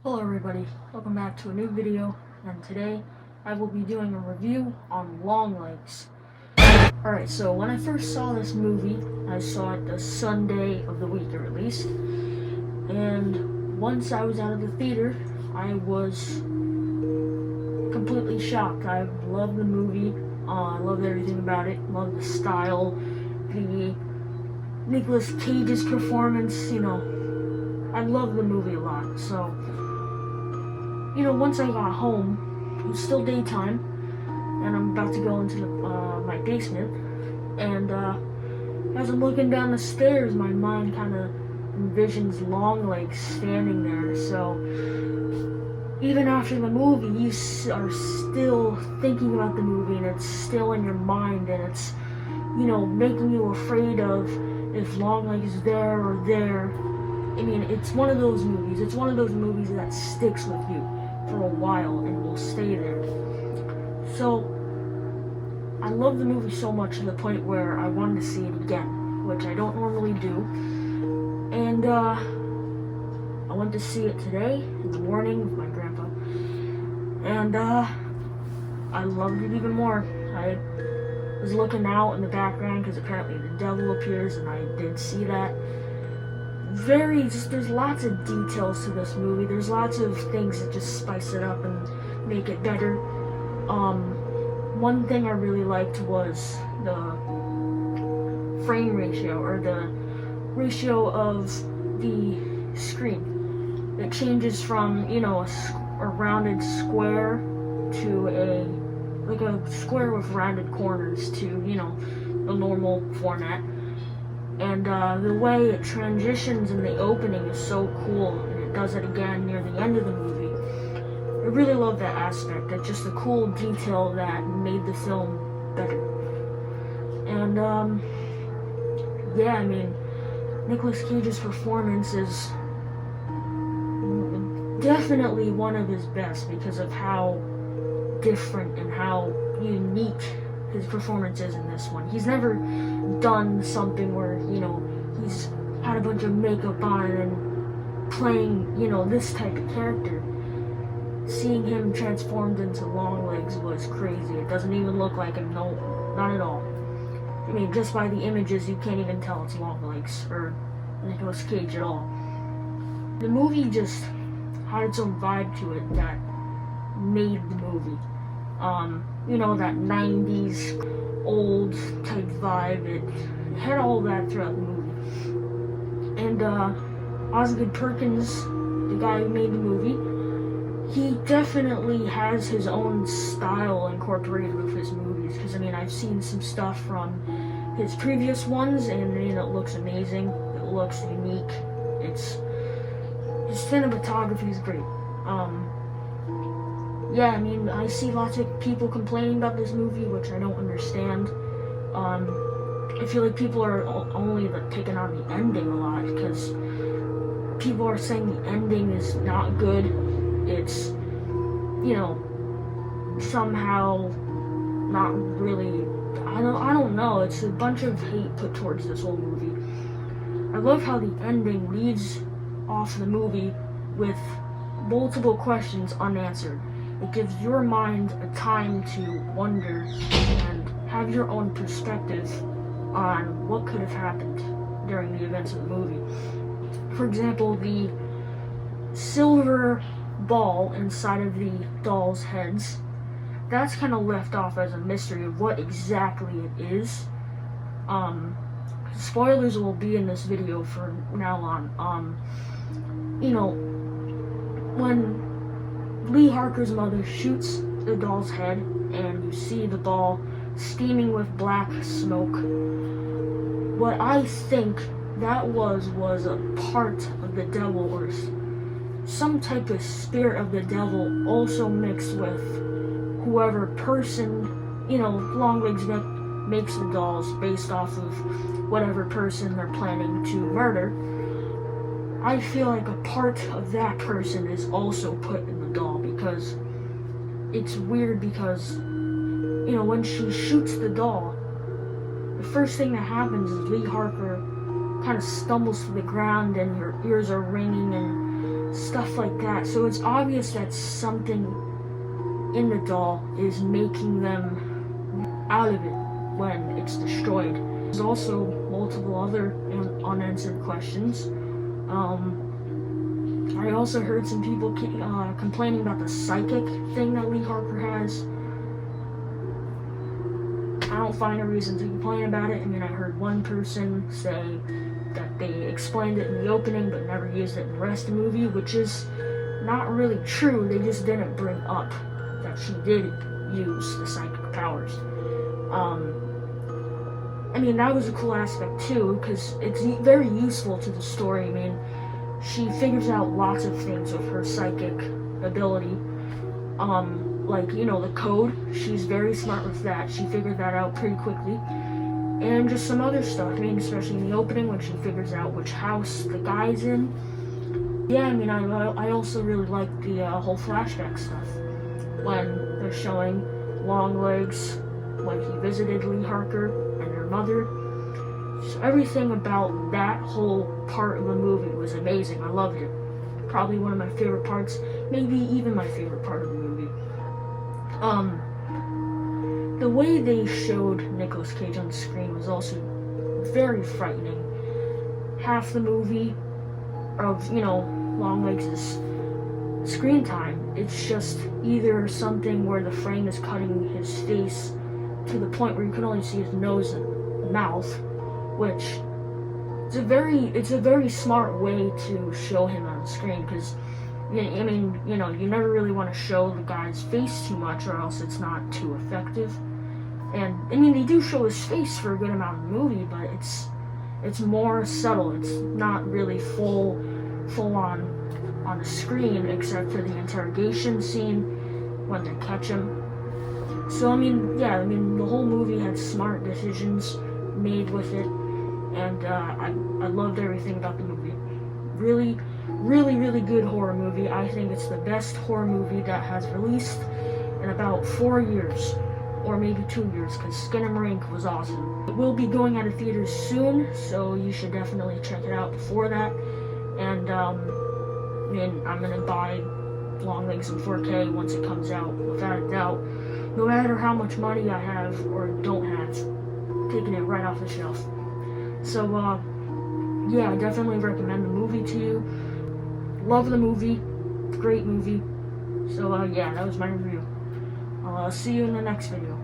Hello everybody, welcome back to a new video, and today I will be doing a review on Longlegs. Alright, so when I first saw this movie, I saw it the Sunday of the week it released, and once I was out of the theater, I was completely shocked. I loved the movie, I loved everything about it, loved the style, the Nicolas Cage's performance, I loved the movie a lot. So once I got home, it was still daytime, and I'm about to go into my basement, and as I'm looking down the stairs, my mind kind of envisions Longlegs standing there. So even after the movie, you are still thinking about the movie, and it's still in your mind, and it's, making you afraid of if Longlegs is there or there. I mean, it's one of those movies. It's one of those movies that sticks with you for a while and will stay there. So I love the movie so much to the point where I wanted to see it again, which I don't normally do. And I went to see it today in the morning with my grandpa, and I loved it even more. I was looking out in the background because apparently the devil appears, and I did see that. There's lots of details to this movie. There's lots of things that just spice it up and make it better. One thing I really liked was the frame ratio, or the ratio of the screen. It changes from, a rounded square to a square with rounded corners to, the normal format. And the way it transitions in the opening is so cool, and it does it again near the end of the movie. I really love that aspect. It's just a cool detail that made the film better. And Nicolas Cage's performance is definitely one of his best because of how different and how unique his performance is in this one. He's never done something where, he's had a bunch of makeup on and playing, this type of character. Seeing him transformed into Longlegs was crazy. It doesn't even look like him, no, not at all. I mean, just by the images, you can't even tell it's Longlegs or Nicolas Cage at all. The movie just had its own vibe to it that made the movie. That 90s old type vibe. It had all that throughout the movie. And Osgood Perkins, the guy who made the movie, he definitely has his own style incorporated with his movies. Because I've seen some stuff from his previous ones, and it looks amazing. It looks unique. His cinematography is great. I see lots of people complaining about this movie, which I don't understand. I feel like people are only picking on the ending a lot, because people are saying the ending is not good. It's, somehow not really, I don't know. It's a bunch of hate put towards this whole movie. I love how the ending leads off the movie with multiple questions unanswered. It gives your mind a time to wonder and have your own perspective on what could have happened during the events of the movie. For example, the silver ball inside of the dolls' heads, that's kind of left off as a mystery of what exactly it is. Spoilers will be in this video from now on. When Lee Harker's mother shoots the doll's head, and you see the ball steaming with black smoke. What I think that was a part of the devil, or some type of spirit of the devil, also mixed with whoever person, Longlegs makes the dolls based off of whatever person they're planning to murder. I feel like a part of that person is also put in the doll, because it's weird because, when she shoots the doll, the first thing that happens is Lee Harker kind of stumbles to the ground and her ears are ringing, and stuff like that. So it's obvious that something in the doll is making them out of it when it's destroyed. There's also multiple other unanswered questions. I also heard some people complaining about the psychic thing that Lee Harker has. I don't find a reason to complain about it. I mean, I heard one person say that they explained it in the opening but never used it in the rest of the movie, which is not really true. They just didn't bring up that she did use the psychic powers. I mean, that was a cool aspect too, because it's very useful to the story. I mean, she figures out lots of things with her psychic ability. Like, you know, the code, she's very smart with that. She figured that out pretty quickly. And just some other stuff, I mean, especially in the opening when she figures out which house the guy's in. Yeah, I mean, I also really like the whole flashback stuff. When they're showing Longlegs, when he visited Lee Harker and her mother. So everything about that whole part of the movie was amazing. I loved it. Probably one of my favorite parts, maybe even my favorite part of the movie. The way they showed Nicolas Cage on screen was also very frightening. Half the movie of, you know, Longlegs' screen time, it's just either something where the frame is cutting his face to the point where you can only see his nose and mouth, which it's a very smart way to show him on screen, because I mean, you know, you never really want to show the guy's face too much or else it's not too effective. And I mean, they do show his face for a good amount of the movie, but it's more subtle. It's not really full on the screen, except for the interrogation scene when they catch him. So I mean, yeah, I mean, the whole movie had smart decisions made with it, and I loved everything about the movie. Really, really, really good horror movie. I think it's the best horror movie that has released in about 4 years, or maybe 2 years, because Skinamarink was awesome. It will be going out of theaters soon, so you should definitely check it out before that. And I mean, I'm gonna buy Longlegs in 4K once it comes out, without a doubt. No matter how much money I have or don't have, taking it right off the shelf. So, yeah, I definitely recommend the movie to you. Love the movie. Great movie. So, yeah, that was my review. I'll see you in the next video.